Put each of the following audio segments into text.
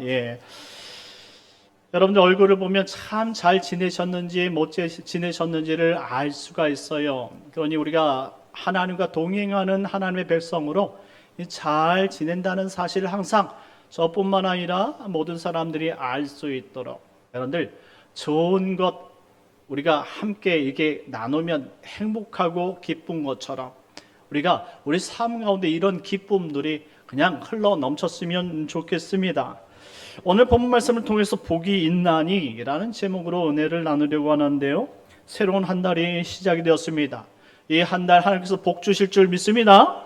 예. 여러분들 얼굴을 보면 참 잘 지내셨는지 못 지내셨는지를 알 수가 있어요. 그러니 우리가 하나님과 동행하는 하나님의 백성으로 잘 지낸다는 사실을 항상 저뿐만 아니라 모든 사람들이 알 수 있도록 여러분들 좋은 것 우리가 함께 이게 나누면 행복하고 기쁜 것처럼 우리가 우리 삶 가운데 이런 기쁨들이 그냥 흘러 넘쳤으면 좋겠습니다. 오늘 본문 말씀을 통해서 복이 있나니 라는 제목으로 은혜를 나누려고 하는데요, 새로운 한 달이 시작이 되었습니다. 이 한 달 하나님께서 복 주실 줄 믿습니다.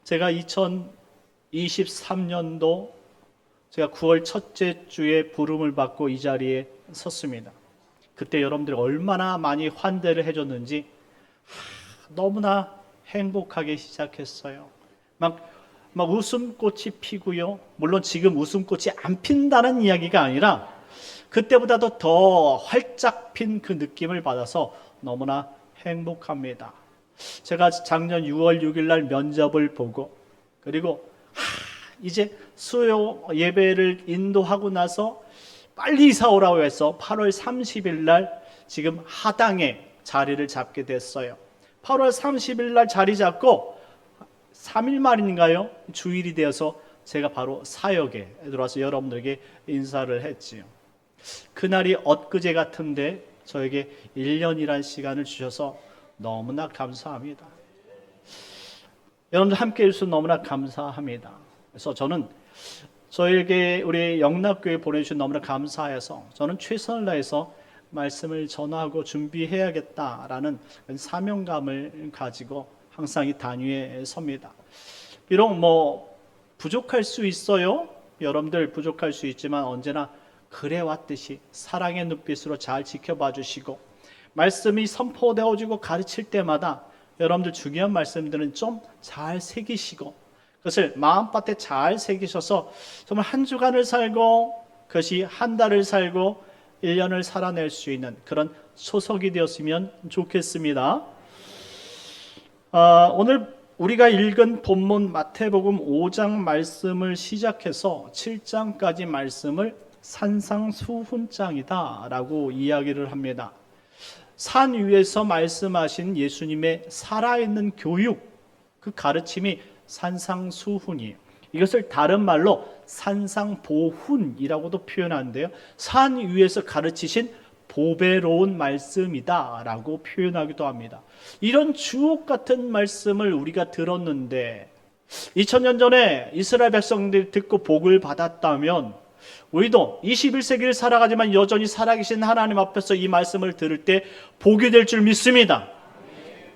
제가 2023년도 제가 9월 첫째 주에 부름을 받고 이 자리에 섰습니다. 그때 여러분들이 얼마나 많이 환대를 해줬는지 너무나 행복하게 시작했어요. 막 웃음꽃이 피고요. 물론 지금 웃음꽃이 안 핀다는 이야기가 아니라 그때보다도 더 활짝 핀 그 느낌을 받아서 너무나 행복합니다. 제가 작년 6월 6일 날 면접을 보고 그리고 이제 수요 예배를 인도하고 나서 빨리 이사 오라고 해서 8월 30일 날 지금 하당에 자리를 잡게 됐어요. 8월 30일 날 자리 잡고 3일 만인가요? 주일이 되어서 제가 바로 사역에 들어와서 여러분들에게 인사를 했지요. 그날이 엊그제 같은데 저에게 1년이란 시간을 주셔서 너무나 감사합니다. 여러분들 함께 해주셔서 너무나 감사합니다. 그래서 저는 저에게 우리 영락교회 보내주신 너무나 감사해서 저는 최선을 다해서 말씀을 전하고 준비해야겠다라는 사명감을 가지고 항상 이 단위에 섭니다. 비록 부족할 수 있어요. 여러분들 부족할 수 있지만 언제나 그래왔듯이 사랑의 눈빛으로 잘 지켜봐 주시고 말씀이 선포되어지고 가르칠 때마다 여러분들 중요한 말씀들은 좀 잘 새기시고 그것을 마음밭에 잘 새기셔서 정말 한 주간을 살고 그것이 한 달을 살고 1년을 살아낼 수 있는 그런 소석이 되었으면 좋겠습니다. 오늘 우리가 읽은 본문 마태복음 5장 말씀을 시작해서 7장까지 말씀을 산상수훈장이다 라고 이야기를 합니다. 산 위에서 말씀하신 예수님의 살아있는 교육, 그 가르침이 산상수훈이에요. 이것을 다른 말로 산상보훈이라고도 표현하는데요, 산 위에서 가르치신 보배로운 말씀이다 라고 표현하기도 합니다. 이런 주옥 같은 말씀을 우리가 들었는데 2000년 전에 이스라엘 백성들이 듣고 복을 받았다면 우리도 21세기를 살아가지만 여전히 살아계신 하나님 앞에서 이 말씀을 들을 때 복이 될 줄 믿습니다.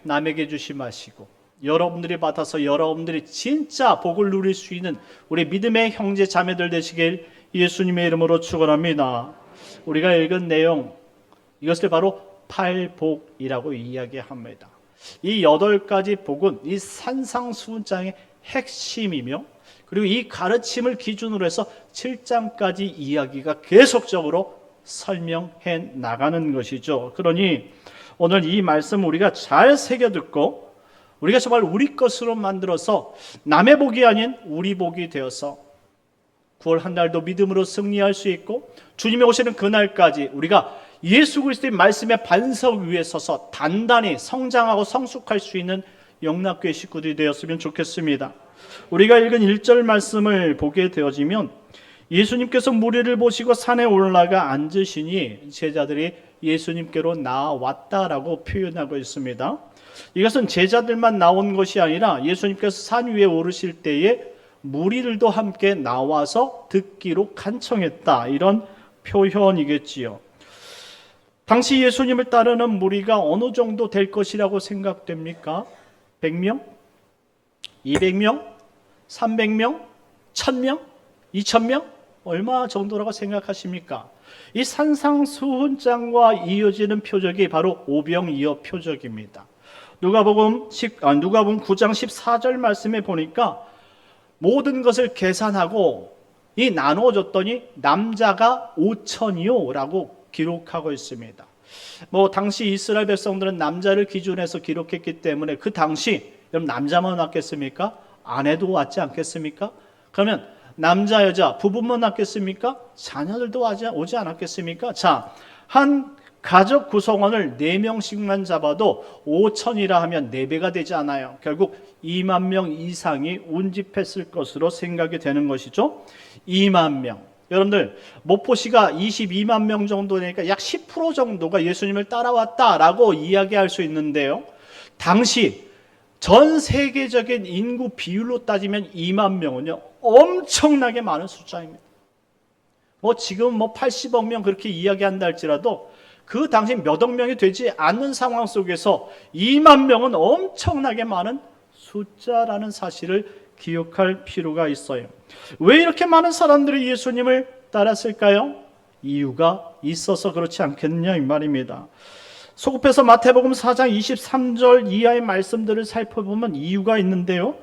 남에게 주시 마시고 여러분들이 받아서 여러분들이 진짜 복을 누릴 수 있는 우리 믿음의 형제 자매들 되시길 예수님의 이름으로 축원합니다. 우리가 읽은 내용, 이것을 바로 팔복이라고 이야기합니다. 이 8가지 복은 이 산상수훈장의 핵심이며 그리고 이 가르침을 기준으로 해서 7장까지 이야기가 계속적으로 설명해 나가는 것이죠. 그러니 오늘 이 말씀 우리가 잘 새겨듣고 우리가 정말 우리 것으로 만들어서 남의 복이 아닌 우리 복이 되어서 9월 한 달도 믿음으로 승리할 수 있고 주님이 오시는 그날까지 우리가 예수 그리스도의 말씀의 반석 위에 서서 단단히 성장하고 성숙할 수 있는 영락교회 식구들이 되었으면 좋겠습니다. 우리가 읽은 1절 말씀을 보게 되어지면 예수님께서 무리를 보시고 산에 올라가 앉으시니 제자들이 예수님께로 나왔다라고 표현하고 있습니다. 이것은 제자들만 나온 것이 아니라 예수님께서 산 위에 오르실 때에 무리들도 함께 나와서 듣기로 간청했다, 이런 표현이겠지요. 당시 예수님을 따르는 무리가 어느 정도 될 것이라고 생각됩니까? 100명? 200명? 300명? 1000명? 2000명? 얼마 정도라고 생각하십니까? 이 산상수훈장과 이어지는 표적이 바로 오병이어 표적입니다. 누가복음 9장 14절 말씀에 보니까 모든 것을 계산하고 이 나누어줬더니 남자가 5천이요 라고 기록하고 있습니다. 당시 이스라엘 백성들은 남자를 기준해서 기록했기 때문에 그 당시 여러분 남자만 왔겠습니까? 아내도 왔지 않겠습니까? 그러면 남자, 여자, 부부만 낳겠습니까? 자녀들도 오지 않았겠습니까? 자, 한 가족 구성원을 4명씩만 잡아도 5천이라 하면 4배가 되지 않아요. 결국 2만 명 이상이 운집했을 것으로 생각이 되는 것이죠. 2만 명. 여러분들, 목포시가 22만 명 정도 되니까 약 10% 정도가 예수님을 따라왔다라고 이야기할 수 있는데요. 당시 전 세계적인 인구 비율로 따지면 2만 명은요, 엄청나게 많은 숫자입니다. 지금 80억 명 그렇게 이야기한다 할지라도 그 당시 몇 억 명이 되지 않는 상황 속에서 2만 명은 엄청나게 많은 숫자라는 사실을 기억할 필요가 있어요. 왜 이렇게 많은 사람들이 예수님을 따랐을까요? 이유가 있어서 그렇지 않겠느냐 이 말입니다. 소급해서 마태복음 4장 23절 이하의 말씀들을 살펴보면 이유가 있는데요.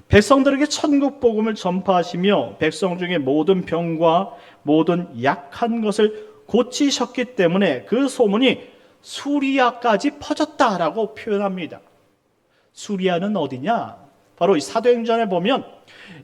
백성들에게 천국 복음을 전파하시며 백성 중에 모든 병과 모든 약한 것을 고치셨기 때문에 그 소문이 수리아까지 퍼졌다라고 표현합니다. 수리아는 어디냐? 바로 이 사도행전에 보면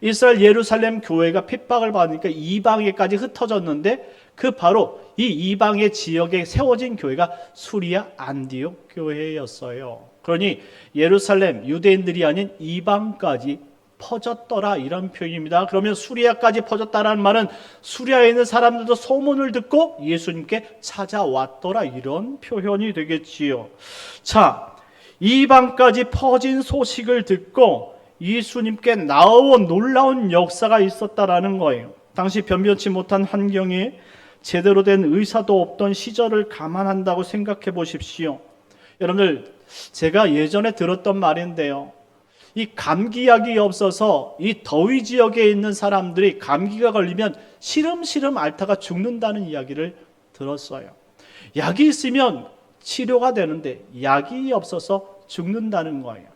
이스라엘 예루살렘 교회가 핍박을 받으니까 이방에까지 흩어졌는데 그 바로 이 이방의 지역에 세워진 교회가 수리아 안디옥 교회였어요. 그러니 예루살렘 유대인들이 아닌 이방까지 퍼졌더라 이런 표현입니다. 그러면 수리아까지 퍼졌다라는 말은 수리아에 있는 사람들도 소문을 듣고 예수님께 찾아왔더라 이런 표현이 되겠지요. 자, 이방까지 퍼진 소식을 듣고 예수님께 나온 놀라운 역사가 있었다라는 거예요. 당시 변변치 못한 환경에 제대로 된 의사도 없던 시절을 감안한다고 생각해 보십시오. 여러분들, 제가 예전에 들었던 말인데요. 이 감기약이 없어서 이 더위 지역에 있는 사람들이 감기가 걸리면 시름시름 앓다가 죽는다는 이야기를 들었어요. 약이 있으면 치료가 되는데 약이 없어서 죽는다는 거예요.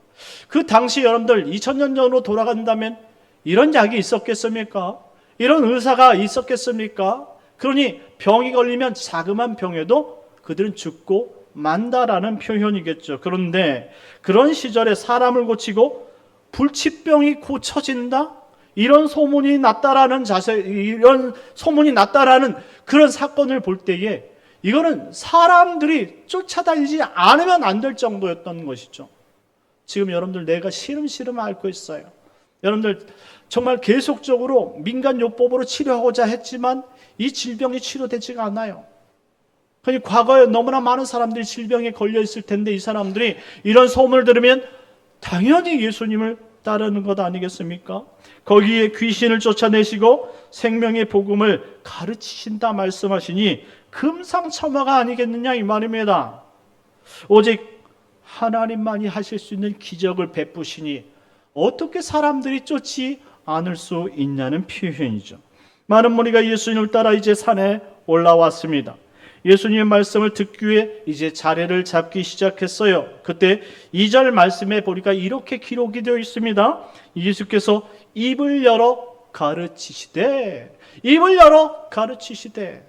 그 당시 여러분들 2000년 전으로 돌아간다면 이런 약이 있었겠습니까? 이런 의사가 있었겠습니까? 그러니 병이 걸리면 자그만 병에도 그들은 죽고 만다라는 표현이겠죠. 그런데 그런 시절에 사람을 고치고 불치병이 고쳐진다? 이런 소문이 났다라는 이런 소문이 났다라는 그런 사건을 볼 때에 이거는 사람들이 쫓아다니지 않으면 안 될 정도였던 것이죠. 지금 여러분들 내가 시름시름 앓고 있어요. 여러분들 정말 계속적으로 민간요법으로 치료하고자 했지만 이 질병이 치료되지가 않아요. 그러니 과거에 너무나 많은 사람들이 질병에 걸려 있을 텐데 이 사람들이 이런 소문을 들으면 당연히 예수님을 따르는 것 아니겠습니까? 거기에 귀신을 쫓아내시고 생명의 복음을 가르치신다 말씀하시니 금상첨화가 아니겠느냐 이 말입니다. 오직 하나님만이 하실 수 있는 기적을 베푸시니 어떻게 사람들이 쫓지 않을 수 있냐는 표현이죠. 많은 무리가 예수님을 따라 이제 산에 올라왔습니다. 예수님의 말씀을 듣기 위해 이제 자리를 잡기 시작했어요. 그때 2절 말씀에 보니까 이렇게 기록이 되어 있습니다. 예수께서 입을 열어 가르치시되, 입을 열어 가르치시되.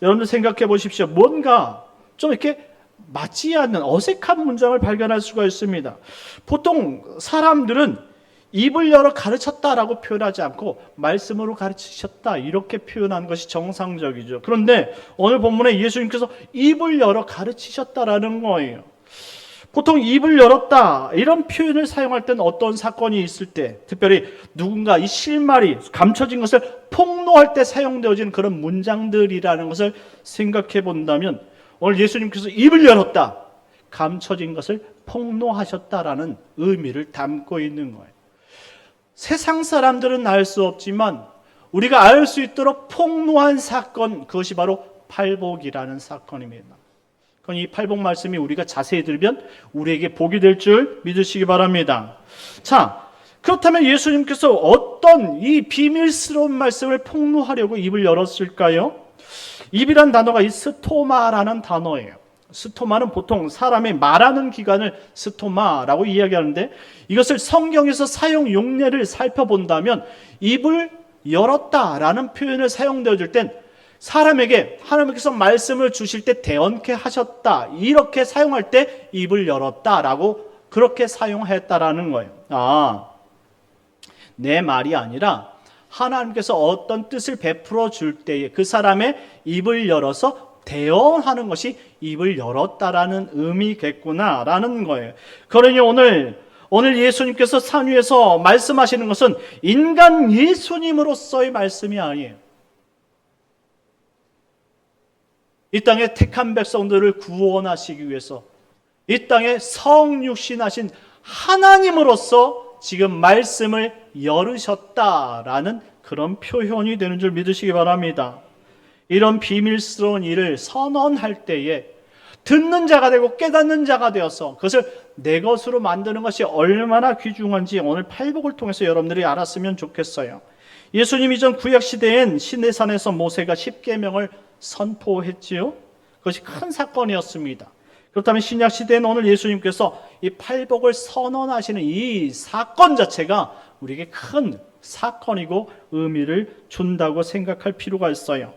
여러분들 생각해 보십시오. 뭔가 좀 이렇게 맞지 않는 어색한 문장을 발견할 수가 있습니다. 보통 사람들은 입을 열어 가르쳤다라고 표현하지 않고 말씀으로 가르치셨다 이렇게 표현하는 것이 정상적이죠. 그런데 오늘 본문에 예수님께서 입을 열어 가르치셨다라는 거예요. 보통 입을 열었다 이런 표현을 사용할 때는 어떤 사건이 있을 때, 특별히 누군가 이 실말이 감춰진 것을 폭로할 때 사용되어지는 그런 문장들이라는 것을 생각해 본다면 오늘 예수님께서 입을 열었다, 감춰진 것을 폭로하셨다라는 의미를 담고 있는 거예요. 세상 사람들은 알 수 없지만 우리가 알 수 있도록 폭로한 사건, 그것이 바로 팔복이라는 사건입니다. 그럼 이 팔복 말씀이 우리가 자세히 들으면 우리에게 복이 될 줄 믿으시기 바랍니다. 자, 그렇다면 예수님께서 어떤 이 비밀스러운 말씀을 폭로하려고 입을 열었을까요? 입이란 단어가 이 스토마라는 단어예요. 스토마는 보통 사람의 말하는 기관을 스토마라고 이야기하는데 이것을 성경에서 사용 용례를 살펴본다면 입을 열었다라는 표현을 사용되어질 땐 사람에게 하나님께서 말씀을 주실 때 대언케 하셨다 이렇게 사용할 때 입을 열었다라고 그렇게 사용했다라는 거예요. 내 말이 아니라 하나님께서 어떤 뜻을 베풀어 줄 때에 그 사람의 입을 열어서 대언하는 것이 입을 열었다라는 의미겠구나라는 거예요. 그러니 오늘 예수님께서 산 위에서 말씀하시는 것은 인간 예수님으로서의 말씀이 아니에요. 이 땅에 택한 백성들을 구원하시기 위해서 이 땅에 성육신하신 하나님으로서 지금 말씀을 열으셨다라는 그런 표현이 되는 줄 믿으시기 바랍니다. 이런 비밀스러운 일을 선언할 때에 듣는 자가 되고 깨닫는 자가 되어서 그것을 내 것으로 만드는 것이 얼마나 귀중한지 오늘 팔복을 통해서 여러분들이 알았으면 좋겠어요. 예수님 이전 구약시대엔 시내산에서 모세가 십계명을 선포했지요. 그것이 큰 사건이었습니다. 그렇다면 신약시대에는 오늘 예수님께서 이 팔복을 선언하시는 이 사건 자체가 우리에게 큰 사건이고 의미를 준다고 생각할 필요가 있어요.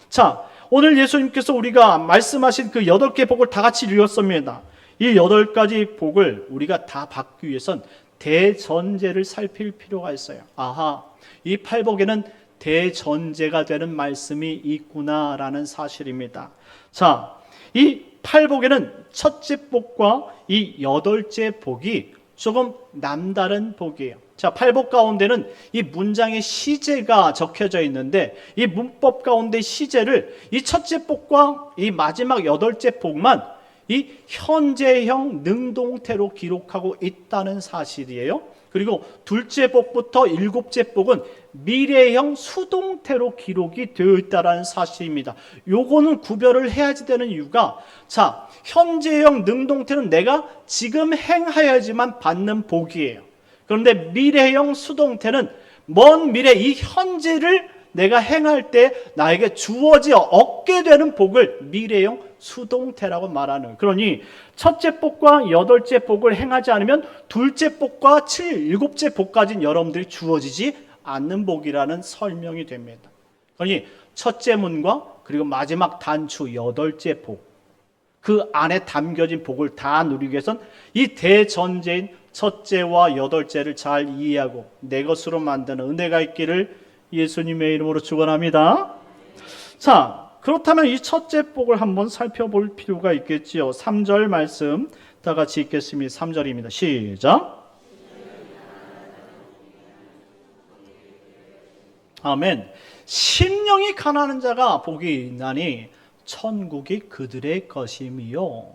자, 오늘 예수님께서 우리가 말씀하신 그 8개 복을 다 같이 읽었습니다. 이 8가지 복을 우리가 다 받기 위해선 대전제를 살필 필요가 있어요. 아하, 이 팔복에는 대전제가 되는 말씀이 있구나라는 사실입니다. 자, 이 팔복에는 첫째 복과 이 8째 복이 조금 남다른 복이에요. 자, 팔복 가운데는 이 문장의 시제가 적혀져 있는데 이 문법 가운데 시제를 이 첫째 복과 이 마지막 8째 복만 이 현재형 능동태로 기록하고 있다는 사실이에요. 그리고 둘째 복부터 7째 복은 미래형 수동태로 기록이 되어 있다는 사실입니다. 요거는 구별을 해야지 되는 이유가, 자, 현재형 능동태는 내가 지금 행하여야지만 받는 복이에요. 그런데 미래형 수동태는 먼 미래 이 현재를 내가 행할 때 나에게 주어져 얻게 되는 복을 미래형 수동태라고 말하는 거예요. 그러니 첫째 복과 8째 복을 행하지 않으면 둘째 복과 7째 복까지는 여러분들이 주어지지 않는 복이라는 설명이 됩니다. 그러니 첫째 문과 그리고 마지막 단추 8째 복, 그 안에 담겨진 복을 다 누리기 위해선 이 대전제인 첫째와 8째를 잘 이해하고 내 것으로 만드는 은혜가 있기를 예수님의 이름으로 축원합니다. 자, 그렇다면 이 첫째 복을 한번 살펴볼 필요가 있겠지요. 3절 말씀 다 같이 읽겠습니다. 3절입니다. 시작. 아멘. 심령이 가난한 자가 복이 있나니 천국이 그들의 것이며,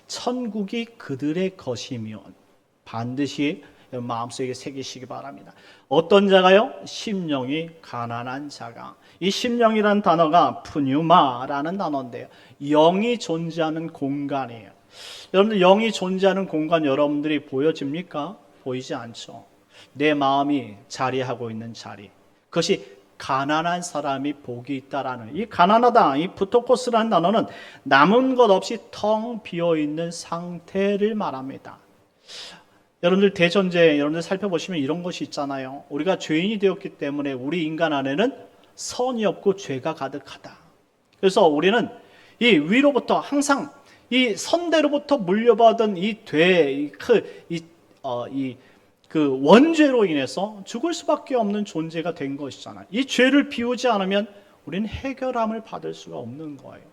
천국이 그들의 것이며, 반드시 마음속에 새기시기 바랍니다. 어떤 자가요? 심령이 가난한 자가. 이 심령이란 단어가 푸뉴마라는 단어인데요, 영이 존재하는 공간이에요. 여러분들, 영이 존재하는 공간 여러분들이 보여집니까? 보이지 않죠. 내 마음이 자리하고 있는 자리, 그것이 가난한 사람이 복이 있다라는, 이 가난하다, 이 부토코스라는 단어는 남은 것 없이 텅 비어있는 상태를 말합니다. 여러분들 대전제 여러분들 살펴보시면 이런 것이 있잖아요. 우리가 죄인이 되었기 때문에 우리 인간 안에는 선이 없고 죄가 가득하다. 그래서 우리는 이 위로부터 항상 이 선대로부터 물려받은 그 원죄로 인해서 죽을 수밖에 없는 존재가 된 것이잖아요. 이 죄를 비우지 않으면 우리는 해결함을 받을 수가 없는 거예요.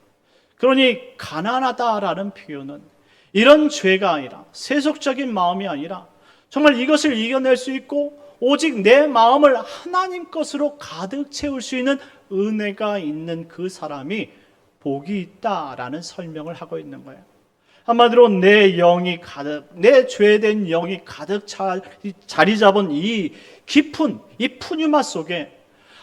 그러니 가난하다라는 표현은 이런 죄가 아니라, 세속적인 마음이 아니라 정말 이것을 이겨낼 수 있고 오직 내 마음을 하나님 것으로 가득 채울 수 있는 은혜가 있는 그 사람이 복이 있다라는 설명을 하고 있는 거예요. 한마디로 내 영이 가득, 내 죄된 영이 가득 자리 잡은 이 깊은 이 푸뉴마 속에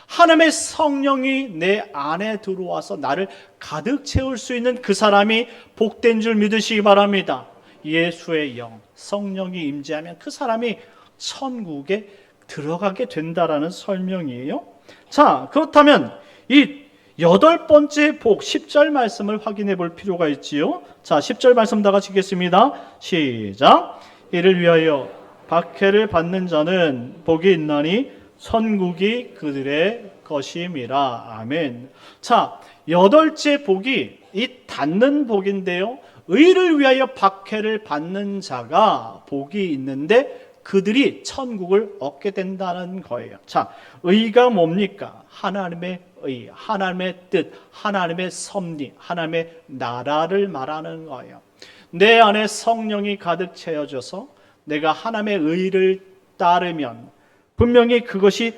하나님의 성령이 내 안에 들어와서 나를 가득 채울 수 있는 그 사람이 복된 줄 믿으시기 바랍니다. 예수의 영, 성령이 임재하면 그 사람이 천국에 들어가게 된다라는 설명이에요. 자, 그렇다면 이 8번째 복 10절 말씀을 확인해 볼 필요가 있지요. 자, 10절 말씀 다 같이 읽겠습니다. 시작. 이를 위하여 박해를 받는 자는 복이 있나니 천국이 그들의 것임이라. 아멘. 자, 8째 복이 이 닫는 복인데요, 의를 위하여 박해를 받는 자가 복이 있는데 그들이 천국을 얻게 된다는 거예요. 자, 의가 뭡니까? 하나님의 의, 하나님의 뜻, 하나님의 섭리, 하나님의 나라를 말하는 거예요. 내 안에 성령이 가득 채워져서 내가 하나님의 의를 따르면 분명히 그것이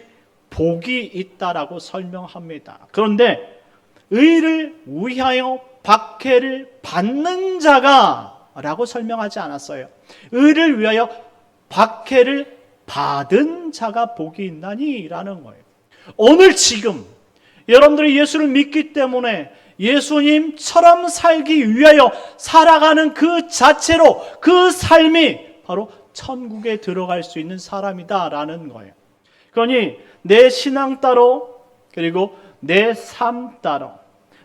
복이 있다라고 설명합니다. 그런데 의를 위하여 박해를 받는 자가 라고 설명하지 않았어요. 의를 위하여 박해를 받은 자가 복이 있나니 라는 거예요. 오늘 지금 여러분들이 예수를 믿기 때문에 예수님처럼 살기 위하여 살아가는 그 자체로 그 삶이 바로 천국에 들어갈 수 있는 사람이다 라는 거예요. 그러니 내 신앙 따로, 그리고 내 삶 따로,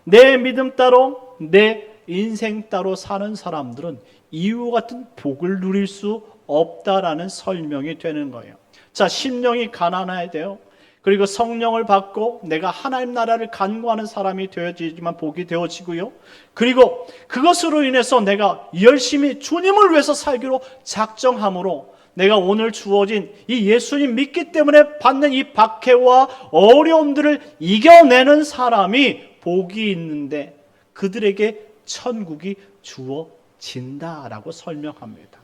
내 믿음 따로, 내 인생 따로 사는 사람들은 이와 같은 복을 누릴 수 없다라는 설명이 되는 거예요. 자, 심령이 가난해야 돼요. 그리고 성령을 받고 내가 하나님 나라를 간구하는 사람이 되어지지만 복이 되어지고요. 그리고 그것으로 인해서 내가 열심히 주님을 위해서 살기로 작정함으로 내가 오늘 주어진 이 예수님 믿기 때문에 받는 이 박해와 어려움들을 이겨내는 사람이 복이 있는데 그들에게 천국이 주어진다라고 설명합니다.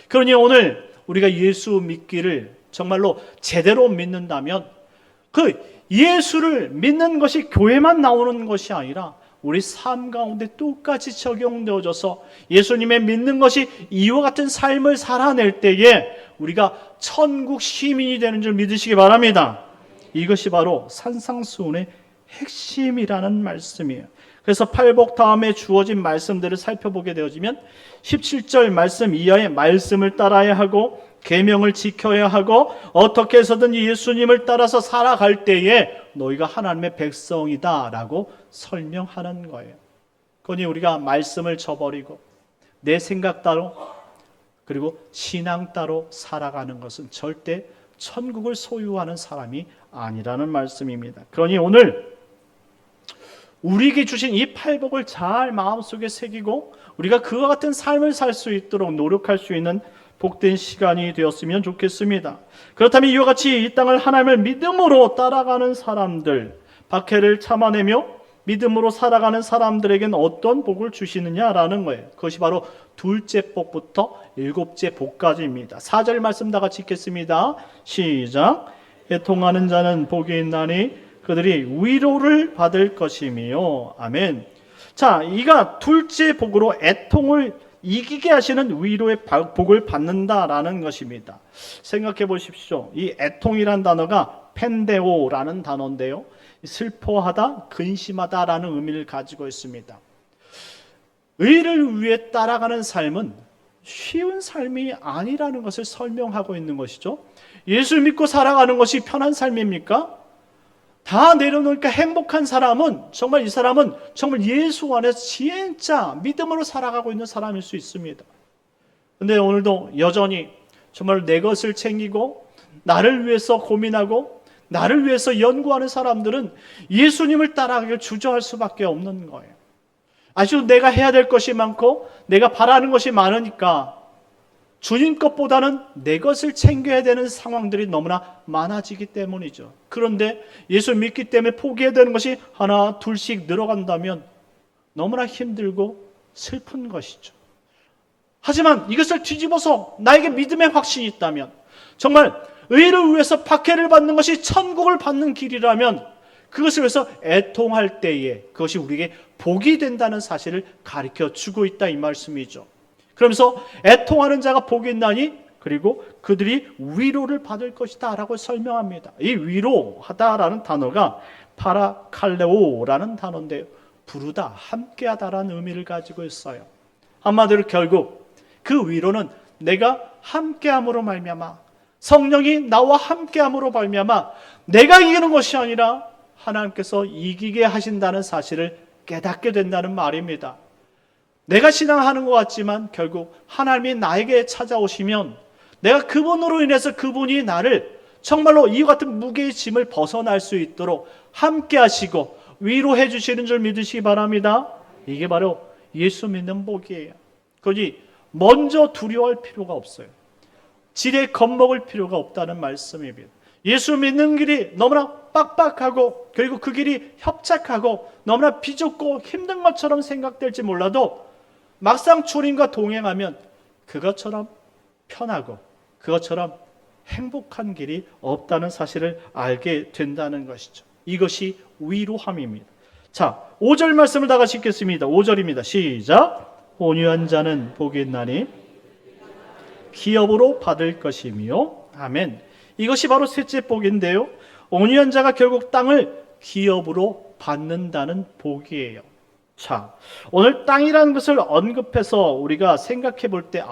그러니 오늘 우리가 예수 믿기를 정말로 제대로 믿는다면 그 예수를 믿는 것이 교회만 나오는 것이 아니라 우리 삶 가운데 똑같이 적용되어져서 예수님의 믿는 것이 이와 같은 삶을 살아낼 때에 우리가 천국 시민이 되는 줄 믿으시기 바랍니다. 이것이 바로 산상수훈의 핵심이라는 말씀이에요. 그래서 팔복 다음에 주어진 말씀들을 살펴보게 되어지면 17절 말씀 이하의 말씀을 따라야 하고 계명을 지켜야 하고 어떻게 해서든 예수님을 따라서 살아갈 때에 너희가 하나님의 백성이다 라고 설명하는 거예요. 그러니 우리가 말씀을 저버리고 내 생각 따로 그리고 신앙 따로 살아가는 것은 절대 천국을 소유하는 사람이 아니라는 말씀입니다. 그러니 오늘 우리에게 주신 이 팔복을 잘 마음속에 새기고 우리가 그와 같은 삶을 살 수 있도록 노력할 수 있는 복된 시간이 되었으면 좋겠습니다. 그렇다면 이와 같이 이 땅을 하나님을 믿음으로 따라가는 사람들, 박해를 참아내며 믿음으로 살아가는 사람들에게는 어떤 복을 주시느냐라는 거예요. 그것이 바로 둘째 복부터 일곱째 복까지입니다. 4절 말씀 다 같이 읽겠습니다. 시작. 애통하는 자는 복이 있나니 그들이 위로를 받을 것이며. 아멘. 자, 이가 둘째 복으로 애통을 이기게 하시는 위로의 복을 받는다라는 것입니다. 생각해 보십시오. 이 애통이란 단어가 펜데오라는 단어인데요. 슬퍼하다, 근심하다라는 의미를 가지고 있습니다. 의를 위해 따라가는 삶은 쉬운 삶이 아니라는 것을 설명하고 있는 것이죠. 예수 믿고 살아가는 것이 편한 삶입니까? 다 내려놓으니까 행복한 사람은 정말 이 사람은 정말 예수 안에서 진짜 믿음으로 살아가고 있는 사람일 수 있습니다. 그런데 오늘도 여전히 정말 내 것을 챙기고 나를 위해서 고민하고 나를 위해서 연구하는 사람들은 예수님을 따라가기를 주저할 수밖에 없는 거예요. 아주 내가 해야 될 것이 많고 내가 바라는 것이 많으니까 주님 것보다는 내 것을 챙겨야 되는 상황들이 너무나 많아지기 때문이죠. 그런데 예수 믿기 때문에 포기해야 되는 것이 하나 둘씩 늘어간다면 너무나 힘들고 슬픈 것이죠. 하지만 이것을 뒤집어서 나에게 믿음의 확신이 있다면, 정말 의를 위해서 박해를 받는 것이 천국을 받는 길이라면 그것을 위해서 애통할 때에 그것이 우리에게 복이 된다는 사실을 가르쳐 주고 있다 이 말씀이죠. 그러면서 애통하는 자가 복이 있나니 그리고 그들이 위로를 받을 것이다 라고 설명합니다. 이 위로하다라는 단어가 파라칼레오라는 단어인데요, 부르다, 함께하다라는 의미를 가지고 있어요. 한마디로 결국 그 위로는 내가 함께함으로 말미암아, 성령이 나와 함께함으로 말미암아 내가 이기는 것이 아니라 하나님께서 이기게 하신다는 사실을 깨닫게 된다는 말입니다. 내가 신앙하는 것 같지만 결국 하나님이 나에게 찾아오시면 내가 그분으로 인해서 그분이 나를 정말로 이와 같은 무게의 짐을 벗어날 수 있도록 함께 하시고 위로해 주시는 줄 믿으시기 바랍니다. 이게 바로 예수 믿는 복이에요. 그러니 먼저 두려워할 필요가 없어요. 지레 겁먹을 필요가 없다는 말씀입니다. 예수 믿는 길이 너무나 빡빡하고 그리고 그 길이 협착하고 너무나 비좁고 힘든 것처럼 생각될지 몰라도 막상 주님과 동행하면 그것처럼 편하고 그것처럼 행복한 길이 없다는 사실을 알게 된다는 것이죠. 이것이 위로함입니다. 자, 5절 말씀을 다 같이 읽겠습니다. 5절입니다. 시작. 온유한 자는 복이 있나니 기업으로 받을 것이며. 아멘. 이것이 바로 셋째 복인데요, 온유한 자가 결국 땅을 기업으로 받는다는 복이에요. 자, 오늘 땅이라는 것을 언급해서 우리가 생각해 볼 때,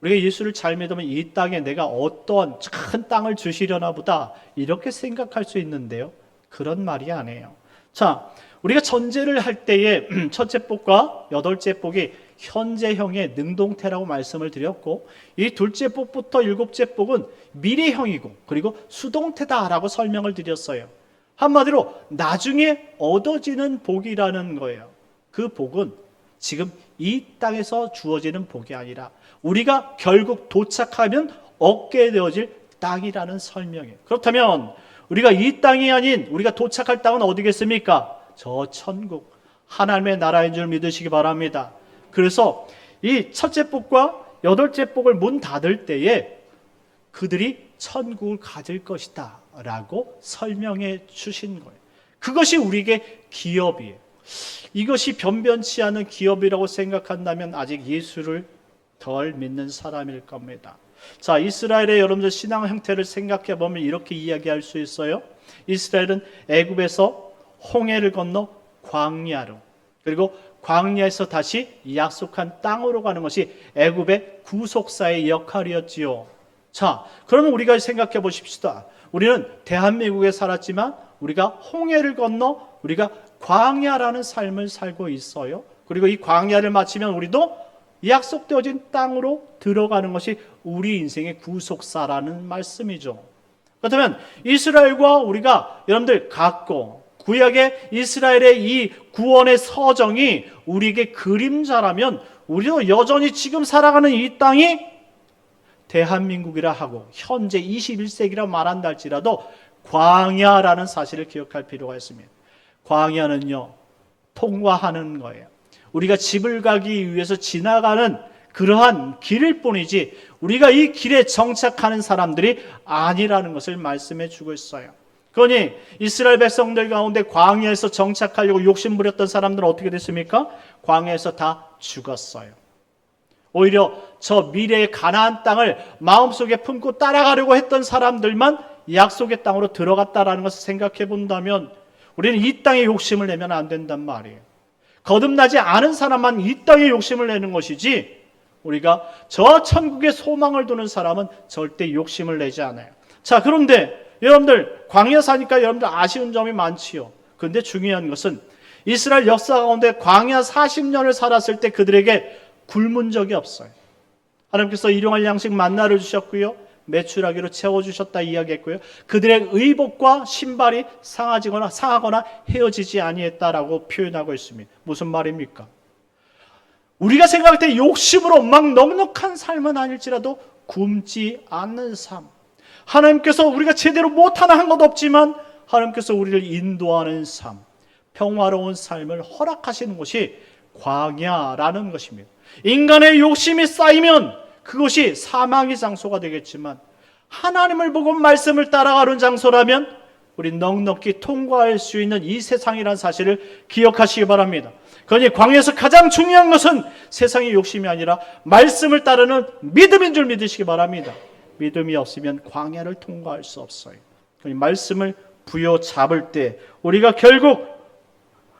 우리가 예수를 잘 믿으면 이 땅에 내가 어떤 큰 땅을 주시려나 보다 이렇게 생각할 수 있는데요, 그런 말이 아니에요. 자, 우리가 전제를 할 때에 첫째 복과 여덟째 복이 현재형의 능동태라고 말씀을 드렸고, 이 둘째 복부터 일곱째 복은 미래형이고 그리고 수동태다라고 설명을 드렸어요. 한마디로 나중에 얻어지는 복이라는 거예요. 그 복은 지금 이 땅에서 주어지는 복이 아니라 우리가 결국 도착하면 얻게 되어질 땅이라는 설명이에요. 그렇다면 우리가 이 땅이 아닌 우리가 도착할 땅은 어디겠습니까? 저 천국, 하나님의 나라인 줄 믿으시기 바랍니다. 그래서 이 첫째 복과 여덟째 복을 문 닫을 때에 그들이 천국을 가질 것이다 라고 설명해 주신 거예요. 그것이 우리에게 기업이에요. 이것이 변변치 않은 기업이라고 생각한다면 아직 예수를 덜 믿는 사람일 겁니다. 자, 이스라엘의 여러분들 신앙 형태를 생각해 보면 이렇게 이야기할 수 있어요. 이스라엘은 애굽에서 홍해를 건너 광야로, 그리고 광야에서 다시 약속한 땅으로 가는 것이 애굽의 구속사의 역할이었지요. 자, 그러면 우리가 생각해 보십시다. 우리는 대한민국에 살았지만 우리가 홍해를 건너 우리가 광야라는 삶을 살고 있어요. 그리고 이 광야를 마치면 우리도 약속되어진 땅으로 들어가는 것이 우리 인생의 구속사라는 말씀이죠. 그렇다면 이스라엘과 우리가 여러분들 갖고 구약의 이스라엘의 이 구원의 서정이 우리에게 그림자라면 우리도 여전히 지금 살아가는 이 땅이 대한민국이라 하고 현재 21세기라 말한다 할지라도 광야라는 사실을 기억할 필요가 있습니다. 광야는요, 통과하는 거예요. 우리가 집을 가기 위해서 지나가는 그러한 길일 뿐이지 우리가 이 길에 정착하는 사람들이 아니라는 것을 말씀해 주고 있어요. 그러니 이스라엘 백성들 가운데 광야에서 정착하려고 욕심부렸던 사람들은 어떻게 됐습니까? 광야에서 다 죽었어요. 오히려 저 미래의 가나안 땅을 마음속에 품고 따라가려고 했던 사람들만 약속의 땅으로 들어갔다라는 것을 생각해 본다면 우리는 이 땅에 욕심을 내면 안 된단 말이에요. 거듭나지 않은 사람만 이 땅에 욕심을 내는 것이지 우리가 저 천국에 소망을 두는 사람은 절대 욕심을 내지 않아요. 자, 그런데 여러분들 광야 사니까 여러분들 아쉬운 점이 많지요. 그런데 중요한 것은 이스라엘 역사 가운데 광야 40년을 살았을 때 그들에게 굶은 적이 없어요. 하나님께서 일용할 양식 만나를 주셨고요, 메추라기로 채워주셨다 이야기했고요, 그들의 의복과 신발이 상하거나 헤어지지 아니했다라고 표현하고 있습니다. 무슨 말입니까? 우리가 생각할 때 욕심으로 막 넉넉한 삶은 아닐지라도 굶지 않는 삶, 하나님께서 우리가 제대로 못하나 한 것 없지만 하나님께서 우리를 인도하는 삶, 평화로운 삶을 허락하시는 것이 광야라는 것입니다. 인간의 욕심이 쌓이면 그것이 사망의 장소가 되겠지만 하나님을 보고 말씀을 따라가는 장소라면 우리 넉넉히 통과할 수 있는 이 세상이라는 사실을 기억하시기 바랍니다. 그러니 광야에서 가장 중요한 것은 세상의 욕심이 아니라 말씀을 따르는 믿음인 줄 믿으시기 바랍니다. 믿음이 없으면 광야를 통과할 수 없어요. 그러니 말씀을 부여잡을 때 우리가 결국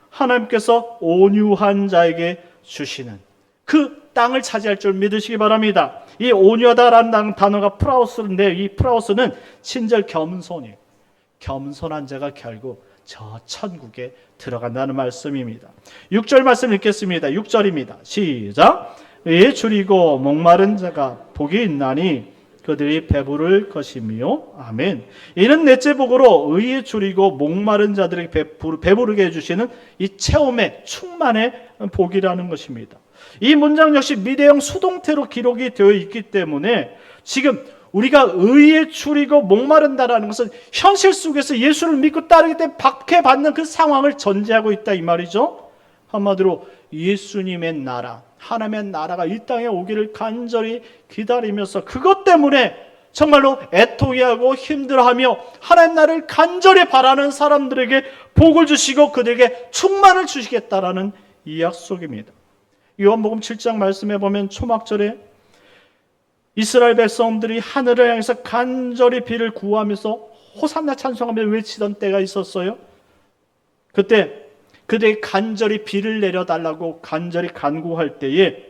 하나님께서 온유한 자에게 주시는 그 땅을 차지할 줄 믿으시기 바랍니다. 이 온유하다라는 단어가 프라우스인데 이 프라우스는 친절 겸손이에요. 겸손한 자가 결국 저 천국에 들어간다는 말씀입니다. 6절 말씀 읽겠습니다. 6절입니다. 시작. 의에 줄이고 목마른 자가 복이 있나니 그들이 배부를 것이며. 아멘. 이는 넷째 복으로 의에 줄이고 목마른 자들에게 배부르게 해주시는 이 체험의 충만의 복이라는 것입니다. 이 문장 역시 미래형 수동태로 기록이 되어 있기 때문에 지금 우리가 의에 줄이고 목마른다라는 것은 현실 속에서 예수를 믿고 따르기 때문에 박해받는 그 상황을 전제하고 있다 이 말이죠. 한마디로 예수님의 나라, 하나님의 나라가 이 땅에 오기를 간절히 기다리면서 그것 때문에 정말로 애통해하고 힘들어하며 하나님 나라를 간절히 바라는 사람들에게 복을 주시고 그들에게 충만을 주시겠다라는 이 약속입니다. 요한복음 7장 말씀해 보면 초막절에 이스라엘 백성들이 하늘을 향해서 간절히 비를 구하면서 호산나 찬송하며 외치던 때가 있었어요. 그때 그들에게 간절히 비를 내려달라고 간절히 간구할 때에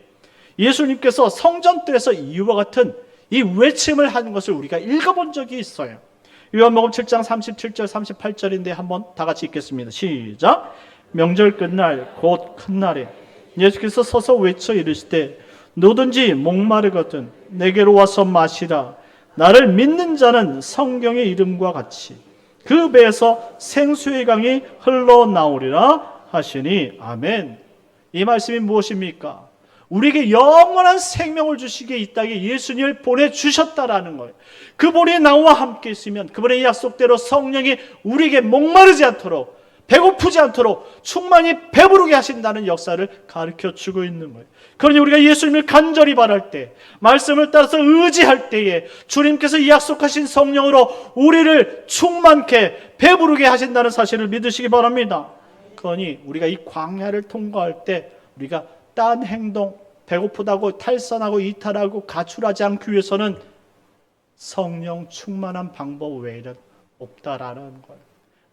예수님께서 성전뜰에서 이와 같은 이 외침을 하는 것을 우리가 읽어본 적이 있어요. 요한복음 7장 37절 38절인데 한번 다 같이 읽겠습니다. 시작. 명절 끝날 곧 큰 날에 예수께서 서서 외쳐 이르시되 누구든지 목마르거든 내게로 와서 마시라. 나를 믿는 자는 성경의 이름과 같이 그 배에서 생수의 강이 흘러나오리라 하시니 아멘. 이 말씀이 무엇입니까? 우리에게 영원한 생명을 주시기에 이 땅에 예수님을 보내주셨다라는 거예요. 그분이 나와 함께 있으면 그분의 약속대로 성령이 우리에게 목마르지 않도록 배고프지 않도록 충만히 배부르게 하신다는 역사를 가르쳐주고 있는 거예요. 그러니 우리가 예수님을 간절히 바랄 때, 말씀을 따라서 의지할 때에 주님께서 이 약속하신 성령으로 우리를 충만케 배부르게 하신다는 사실을 믿으시기 바랍니다. 그러니 우리가 이 광야를 통과할 때 우리가 딴 행동, 배고프다고 탈선하고 이탈하고 가출하지 않기 위해서는 성령 충만한 방법 외에는 없다라는 거예요.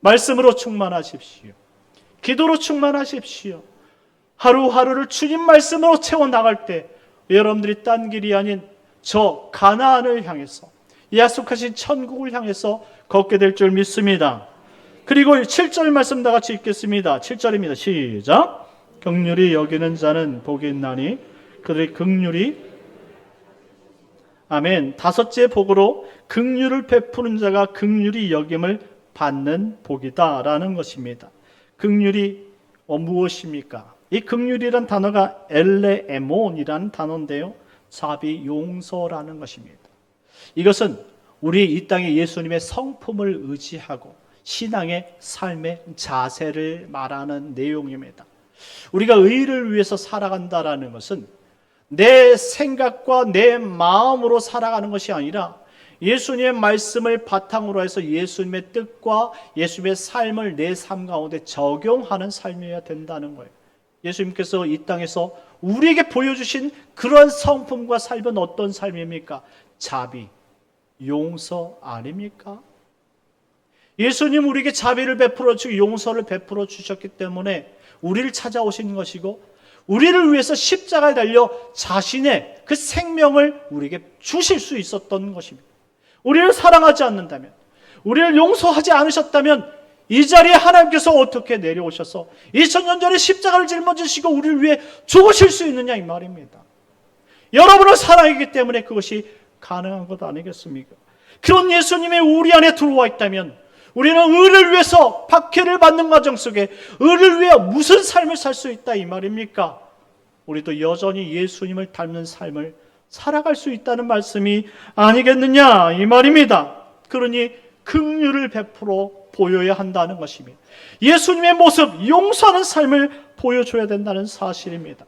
말씀으로 충만하십시오. 기도로 충만하십시오. 하루하루를 주님 말씀으로 채워나갈 때 여러분들이 딴 길이 아닌 저 가나안을 향해서 약속하신 천국을 향해서 걷게 될 줄 믿습니다. 그리고 7절 말씀 다 같이 읽겠습니다. 7절입니다. 시작. 긍휼히 여기는 자는 복이 있나니 그들의 긍휼이 아멘. 다섯째 복으로 긍휼을 베푸는 자가 긍휼히 여김을 받는 복이다라는 것입니다. 긍휼이 무엇입니까? 이 긍휼이란 단어가 엘레에몬이라는 단어인데요. 자비, 용서라는 것입니다. 이것은 우리 이 땅에 예수님의 성품을 의지하고 신앙의 삶의 자세를 말하는 내용입니다. 우리가 의를 위해서 살아간다라는 것은 내 생각과 내 마음으로 살아가는 것이 아니라 예수님의 말씀을 바탕으로 해서 예수님의 뜻과 예수님의 삶을 내 삶 가운데 적용하는 삶이어야 된다는 거예요. 예수님께서 이 땅에서 우리에게 보여주신 그런 성품과 삶은 어떤 삶입니까? 자비, 용서 아닙니까? 예수님 우리에게 자비를 베풀어 주시고 용서를 베풀어 주셨기 때문에 우리를 찾아오신 것이고 우리를 위해서 십자가에 달려 자신의 그 생명을 우리에게 주실 수 있었던 것입니다. 우리를 사랑하지 않는다면, 우리를 용서하지 않으셨다면 이 자리에 하나님께서 어떻게 내려오셔서 2000년 전에 십자가를 짊어지시고 우리를 위해 죽으실 수 있느냐 이 말입니다. 여러분을 사랑하기 때문에 그것이 가능한 것 아니겠습니까? 그런 예수님이 우리 안에 들어와 있다면 우리는 의를 위해서 박해를 받는 과정 속에 의를 위해 무슨 삶을 살 수 있다 이 말입니까? 우리도 여전히 예수님을 닮는 삶을 살아갈 수 있다는 말씀이 아니겠느냐 이 말입니다. 그러니 긍휼을 베풀어 보여야 한다는 것입니다. 예수님의 모습, 용서하는 삶을 보여줘야 된다는 사실입니다.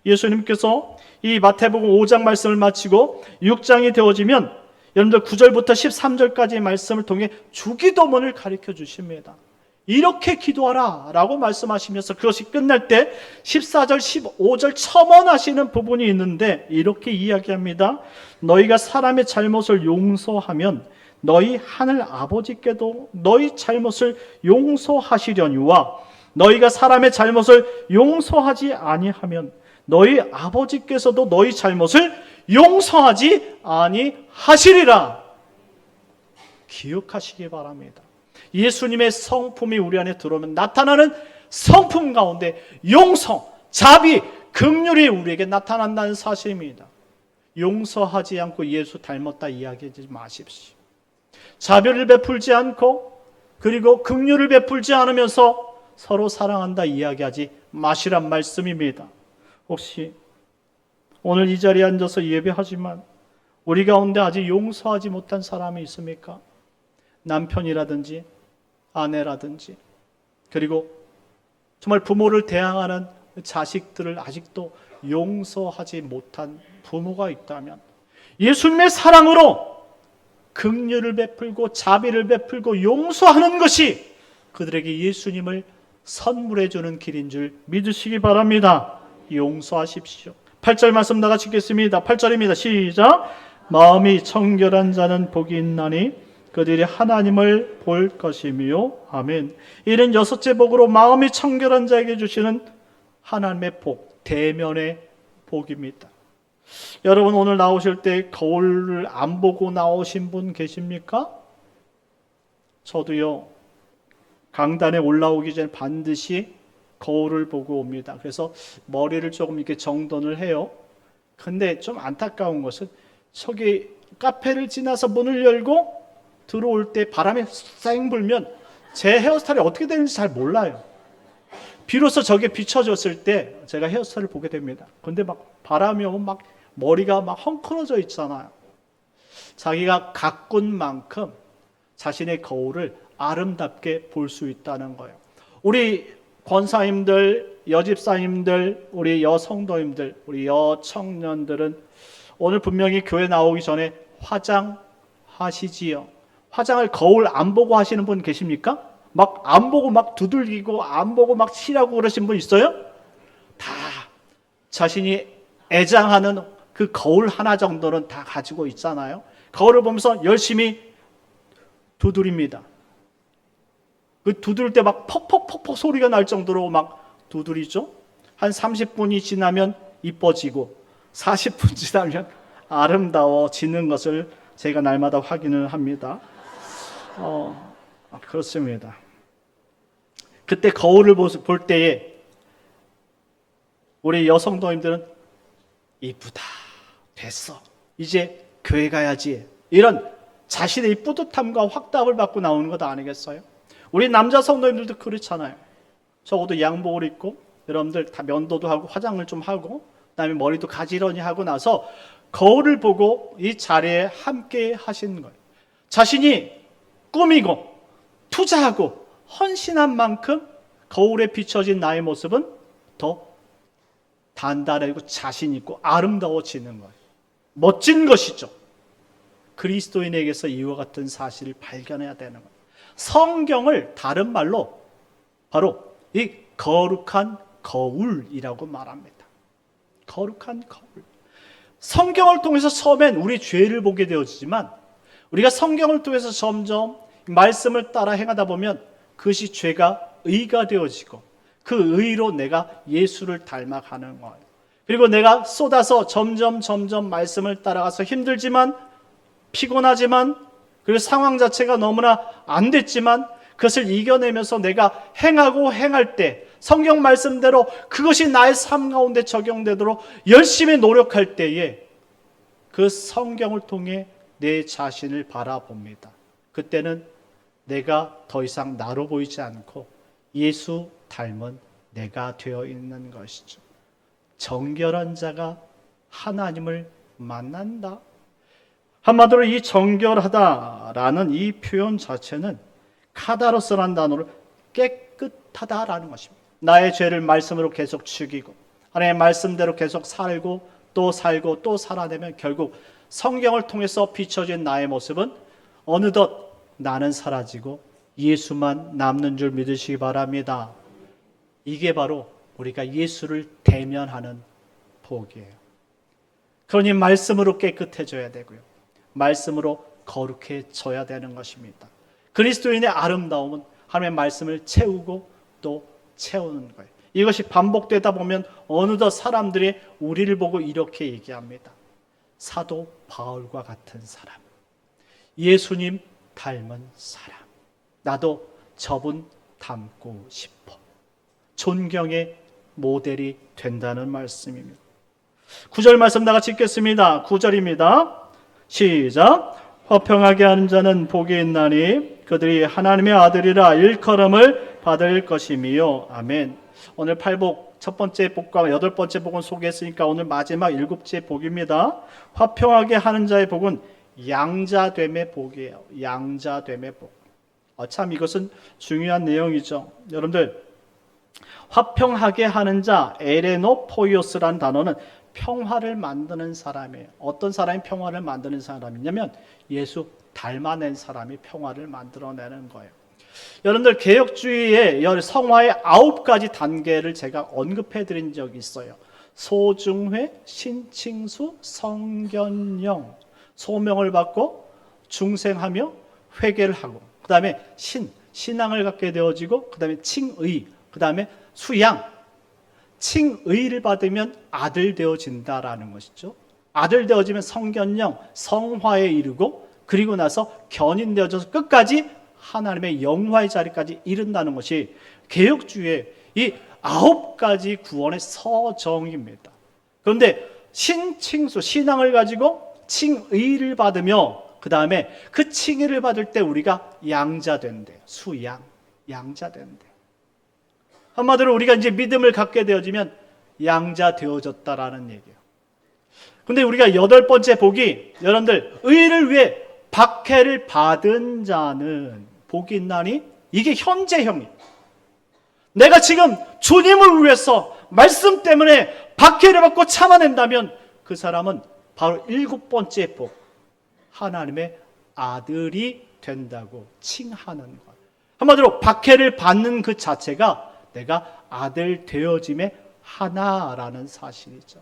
예수님께서 이 마태복음 5장 말씀을 마치고 6장이 되어지면 여러분들 9절부터 13절까지의 말씀을 통해 주기도문을 가르쳐 주십니다. 이렇게 기도하라 라고 말씀하시면서 그것이 끝날 때 14절 15절 첨언하시는 부분이 있는데 이렇게 이야기합니다. 너희가 사람의 잘못을 용서하면 너희 하늘 아버지께도 너희 잘못을 용서하시려니와 너희가 사람의 잘못을 용서하지 아니하면 너희 아버지께서도 너희 잘못을 용서하지 아니하시리라. 기억하시기 바랍니다. 예수님의 성품이 우리 안에 들어오면 나타나는 성품 가운데 용서, 자비, 긍휼이 우리에게 나타난다는 사실입니다. 용서하지 않고 예수 닮았다 이야기하지 마십시오. 자비를 베풀지 않고 그리고 긍휼을 베풀지 않으면서 서로 사랑한다 이야기하지 마시란 말씀입니다. 혹시 오늘 이 자리에 앉아서 예배하지만 우리 가운데 아직 용서하지 못한 사람이 있습니까? 남편이라든지 아내라든지, 그리고 정말 부모를 대항하는 자식들을 아직도 용서하지 못한 부모가 있다면 예수님의 사랑으로 긍휼을 베풀고 자비를 베풀고 용서하는 것이 그들에게 예수님을 선물해 주는 길인 줄 믿으시기 바랍니다. 용서하십시오. 8절 말씀 다 같이 읽겠습니다. 8절입니다. 시작. 마음이 청결한 자는 복이 있나니 그들이 하나님을 볼 것이며. 아멘. 이는 여섯째 복으로 마음이 청결한 자에게 주시는 하나님의 복, 대면의 복입니다. 여러분, 오늘 나오실 때 거울을 안 보고 나오신 분 계십니까? 저도요, 강단에 올라오기 전에 반드시 거울을 보고 옵니다. 그래서 머리를 조금 이렇게 정돈을 해요. 근데 좀 안타까운 것은 저기 카페를 지나서 문을 열고 들어올 때 바람이 쌩 불면 제 헤어스타일이 어떻게 되는지 잘 몰라요. 비로소 저게 비춰졌을 때 제가 헤어스타일을 보게 됩니다. 근데 막 바람이 오면 막 머리가 막 헝클어져 있잖아요. 자기가 가꾼 만큼 자신의 거울을 아름답게 볼 수 있다는 거예요. 우리 권사님들, 여집사님들, 우리 여성도님들, 우리 여청년들은 오늘 분명히 교회 나오기 전에 화장하시지요. 화장을 거울 안 보고 하시는 분 계십니까? 막 안 보고 막 두들기고 안 보고 막 칠하고 그러신 분 있어요? 다 자신이 애장하는 그 거울 하나 정도는 다 가지고 있잖아요. 거울을 보면서 열심히 두드립니다. 그 두드릴 때 막 퍽퍽퍽퍽 소리가 날 정도로 막 두드리죠. 한 30분이 지나면 이뻐지고 40분 지나면 아름다워지는 것을 제가 날마다 확인을 합니다. 그렇습니다. 그때 거울을 볼 때에 우리 여성도님들은 이쁘다, 됐어, 이제 교회 가야지, 이런 자신의 뿌듯함과 확답을 받고 나오는 것 아니겠어요? 우리 남자 성도님들도 그렇잖아요. 적어도 양복을 입고 여러분들 다 면도도 하고 화장을 좀 하고 그다음에 머리도 가지런히 하고 나서 거울을 보고 이 자리에 함께 하시는 거예요. 자신이 꾸미고 투자하고 헌신한 만큼 거울에 비춰진 나의 모습은 더 단단하고 자신 있고 아름다워지는 거예요. 멋진 것이죠. 그리스도인에게서 이와 같은 사실을 발견해야 되는 거예요. 성경을 다른 말로 바로 이 거룩한 거울이라고 말합니다. 거룩한 거울. 성경을 통해서 처음엔 우리 죄를 보게 되어지지만 우리가 성경을 통해서 점점 말씀을 따라 행하다 보면 그것이 죄가 의가 되어지고 그 의로 내가 예수를 닮아가는 거예요. 그리고 내가 쏟아서 점점 말씀을 따라가서 힘들지만 피곤하지만 그리고 상황 자체가 너무나 안 됐지만 그것을 이겨내면서 내가 행하고 행할 때 성경 말씀대로 그것이 나의 삶 가운데 적용되도록 열심히 노력할 때에 그 성경을 통해 내 자신을 바라봅니다. 그때는 내가 더 이상 나로 보이지 않고 예수 닮은 내가 되어 있는 것이죠. 정결한 자가 하나님을 만난다. 한마디로 이 정결하다라는 이 표현 자체는 카다로스라는 단어로 깨끗하다라는 것입니다. 나의 죄를 말씀으로 계속 죽이고 하나님의 말씀대로 계속 살고 또 살고 또 살아내면 결국 성경을 통해서 비춰진 나의 모습은 어느덧 나는 사라지고 예수만 남는 줄 믿으시기 바랍니다. 이게 바로 우리가 예수를 대면하는 복이에요. 그러니 말씀으로 깨끗해져야 되고요. 말씀으로 거룩해져야 되는 것입니다. 그리스도인의 아름다움은 하나님의 말씀을 채우고 또 채우는 거예요. 이것이 반복되다 보면 어느덧 사람들이 우리를 보고 이렇게 얘기합니다. 사도 바울과 같은 사람, 예수님 닮은 사람, 나도 저분 닮고 싶어. 존경의 모델이 된다는 말씀입니다. 9절 말씀 다 같이 읽겠습니다. 9절입니다. 시작. 화평하게 하는 자는 복이 있나니 그들이 하나님의 아들이라 일컬음을 받을 것이며. 아멘. 오늘 팔복 첫 번째 복과 여덟 번째 복은 소개했으니까 오늘 마지막 일곱째 복입니다. 화평하게 하는 자의 복은 양자됨의 복이에요. 양자됨의 복. 참 이것은 중요한 내용이죠. 여러분들, 화평하게 하는 자, 에레노포이오스라는 단어는 평화를 만드는 사람이에요. 어떤 사람이 평화를 만드는 사람이냐면 예수 닮아낸 사람이 평화를 만들어내는 거예요. 여러분들, 개혁주의의 성화의 9가지 단계를 제가 언급해 드린 적이 있어요. 소중회, 신칭수, 성견령. 소명을 받고 중생하며 회개를 하고, 그 다음에 신앙을 갖게 되어지고, 그 다음에 칭의, 그 다음에 수양. 칭의를 받으면 아들 되어진다라는 것이죠. 아들 되어지면 성견령, 성화에 이르고, 그리고 나서 견인 되어져서 끝까지 하나님의 영화의 자리까지 이른다는 것이 개혁주의의 이 9가지 구원의 서정입니다. 그런데 신칭수, 신앙을 가지고 칭의를 받으며, 그 다음에 그 칭의를 받을 때 우리가 양자된대요. 수양, 양자된대요. 한마디로 우리가 이제 믿음을 갖게 되어지면 양자되어졌다라는 얘기예요. 근데 우리가 여덟 번째 복이, 여러분들, 의를 위해 박해를 받은 자는 복이 있나니? 이게 현재형이에요. 내가 지금 주님을 위해서 말씀 때문에 박해를 받고 참아낸다면 그 사람은 바로 일곱 번째 복, 하나님의 아들이 된다고 칭하는 것. 한마디로 박해를 받는 그 자체가 내가 아들 되어짐의 하나라는 사실이죠.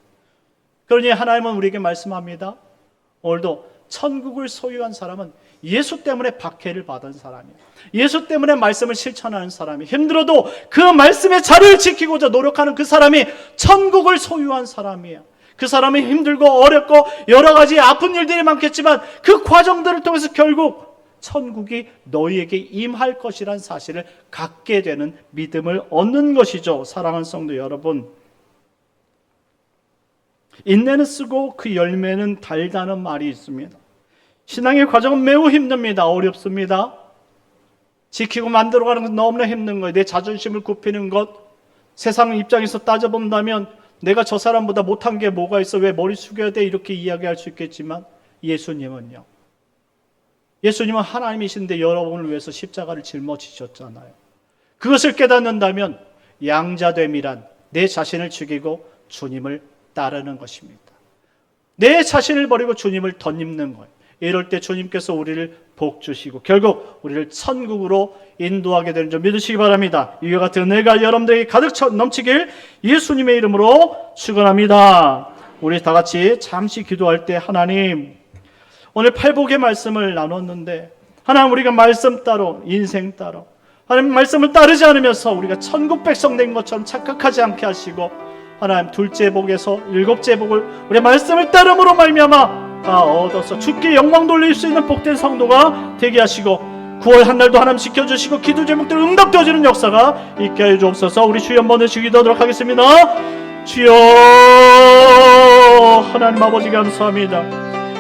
그러니 하나님은 우리에게 말씀합니다. 오늘도 천국을 소유한 사람은 예수 때문에 박해를 받은 사람이에요. 예수 때문에 말씀을 실천하는 사람이, 힘들어도 그 말씀의 자리를 지키고자 노력하는 그 사람이 천국을 소유한 사람이에요. 그 사람이 힘들고 어렵고 여러 가지 아픈 일들이 많겠지만 그 과정들을 통해서 결국 천국이 너희에게 임할 것이란 사실을 갖게 되는 믿음을 얻는 것이죠. 사랑하는 성도 여러분, 인내는 쓰고 그 열매는 달다는 말이 있습니다. 신앙의 과정은 매우 힘듭니다. 어렵습니다. 지키고 만들어가는 건 너무나 힘든 거예요. 내 자존심을 굽히는 것, 세상 입장에서 따져본다면 내가 저 사람보다 못한 게 뭐가 있어, 왜 머리 숙여야 돼, 이렇게 이야기할 수 있겠지만 예수님은요, 예수님은 하나님이신데 여러분을 위해서 십자가를 짊어지셨잖아요. 그것을 깨닫는다면 양자됨이란 내 자신을 죽이고 주님을 따르는 것입니다. 내 자신을 버리고 주님을 덧입는 거예요. 이럴 때 주님께서 우리를 복 주시고 결국 우리를 천국으로 인도하게 되는 줄 믿으시기 바랍니다. 이와 같은 은혜가 여러분들에게 가득 넘치길 예수님의 이름으로 축원합니다. 우리 다 같이 잠시 기도할 때, 하나님, 오늘 팔복의 말씀을 나눴는데 하나님, 우리가 말씀 따로 인생 따로 하나님 말씀을 따르지 않으면서 우리가 천국 백성 된 것처럼 착각하지 않게 하시고, 하나님 둘째 복에서 일곱째 복을 우리 말씀을 따름으로 말미암아 다 얻어서 주께 영광 돌릴 수 있는 복된 성도가 되게 하시고 9월 한 달도 하나님 지켜주시고 기도 제목들 응답되어지는 역사가 있게 하여 주옵소서. 우리 주여 한번 드시기 기도하도록 하겠습니다. 주여, 하나님 아버지 감사합니다.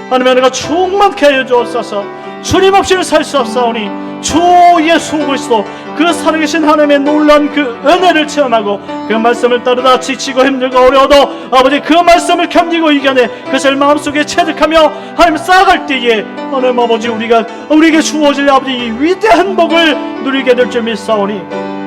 하나님, 은혜가 충만케 하여 주옵소서. 주님 없이는 살 수 없사오니 주 예수 그리스도 그 살아계신 하나님의 놀라운 그 은혜를 체험하고 그 말씀을 따르다 지치고 힘들고 어려워도 아버지 그 말씀을 견디고 이겨내 그것을 마음속에 체득하며 하나님 쌓아갈 때에 하나님 아버지 우리에게 주어질 아버지 이 위대한 복을 누리게 될 줄 믿사오니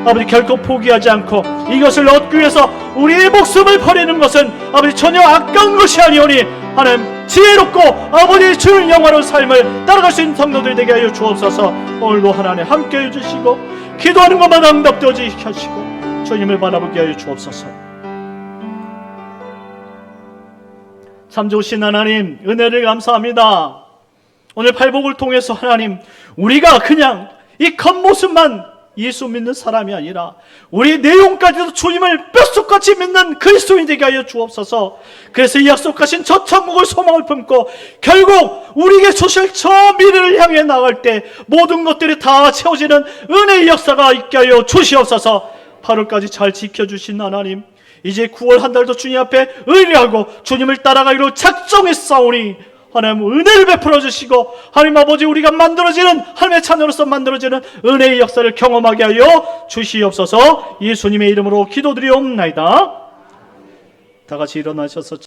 아버지 결코 포기하지 않고 이것을 얻기 위해서 우리의 목숨을 버리는 것은 아버지 전혀 아까운 것이 아니오니 하나님 지혜롭고 아버지 주의 영화로운 삶을 따라갈 수 있는 성도들 되게 하여 주옵소서. 오늘도 하나님 함께 해주시고 기도하는 것마다 응답되어지게 하시고 주님을 바라보게 하여 주옵소서. 참 좋으신 하나님, 은혜를 감사합니다. 오늘 팔복을 통해서 하나님, 우리가 그냥 이 겉모습만 예수 믿는 사람이 아니라 우리 내용까지도 주님을 뼛속같이 믿는 그리스도인이 되게 하여 주옵소서. 그래서 이 약속하신 저 천국을 소망을 품고 결국 우리에게 주실 저 미래를 향해 나갈 때 모든 것들이 다 채워지는 은혜의 역사가 있게 하여 주시옵소서. 8월까지 잘 지켜주신 하나님, 이제 9월 한 달도 주님 앞에 의뢰하고 주님을 따라가기로 작정했사오니 하나님 은혜를 베풀어 주시고 하나님 아버지 우리가 만들어지는 하나님의 자녀로서 만들어지는 은혜의 역사를 경험하게 하여 주시옵소서. 예수님의 이름으로 기도드리옵나이다. 다 같이 일어나셔서